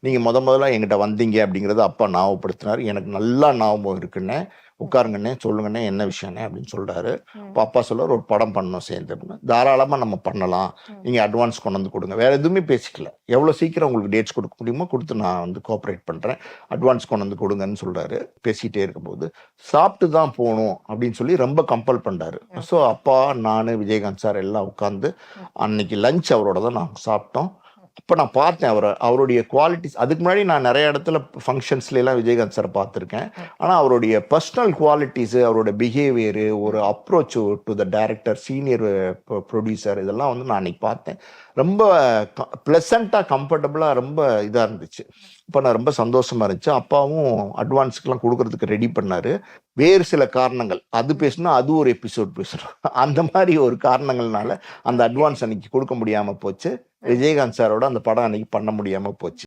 நீங்கள் முதல்ல என்கிட்ட வந்தீங்க அப்படிங்கிறத அப்பா ஞாபகப்படுத்தினார். எனக்கு நல்லா ஞாபகம் இருக்குண்ணே, உட்காருங்கண்ணே, சொல்லுங்கண்ணே, என்ன விஷயண்ணே அப்படின்னு சொல்கிறாரு. இப்போ அப்பா சொல்கிறார், ஒரு படம் பண்ணணும் சேர்ந்து அப்படின்னு. தாராளமாக நம்ம பண்ணலாம், நீங்கள் அட்வான்ஸ் கொண்டு வந்து கொடுங்க. வேறு எதுவுமே பேசிக்கல. எவ்வளோ சீக்கிரம் உங்களுக்கு டேட்ஸ் கொடுக்க முடியுமோ கொடுத்து நான் வந்து கோஆப்ரேட் பண்ணுறேன், அட்வான்ஸ் கொண்டு வந்து கொடுங்கன்னு சொல்கிறாரு. பேசிகிட்டே இருக்கும்போது சாப்பிட்டு தான் போகணும் அப்படின்னு சொல்லி ரொம்ப கம்பல் பண்ணுறாரு. ஸோ அப்பா, நான், விஜயகாந்த் சார் எல்லாம் உட்காந்து அன்னைக்கு லஞ்ச் அவரோட தான் நாங்கள் சாப்பிட்டோம். அப்போ நான் பார்த்தேன் அவருடைய குவாலிட்டிஸ். அதுக்கு முன்னாடி நான் நிறைய இடத்துல ஃபங்க்ஷன்ஸ்லாம் விஜயகாந்த் சார் பார்த்துருக்கேன். ஆனால் அவருடைய பர்சனல் குவாலிட்டிஸு, அவரோட பிஹேவியரு, ஒரு approach to the director, senior producer, இதெல்லாம் வந்து நான் அன்றைக்கி பார்த்தேன். ரொம்ப ப்ளசண்ட்டாக, கம்ஃபர்டபுளாக, ரொம்ப இதாக இருந்துச்சு. இப்போ நான் ரொம்ப சந்தோஷமாக இருந்துச்சு. அப்பாவும் அட்வான்ஸுக்கெலாம் கொடுக்கறதுக்கு ரெடி பண்ணார். வேறு சில காரணங்கள், அது பேசுனா அது ஒரு எபிசோட் பேசுகிறோம், அந்த மாதிரி ஒரு காரணங்கள்னால அந்த அட்வான்ஸ் அன்னைக்கு கொடுக்க முடியாமல் போச்சு. விஜயகாந்த் சாரோட அந்த படம் அன்னைக்கு பண்ண முடியாமல் போச்சு.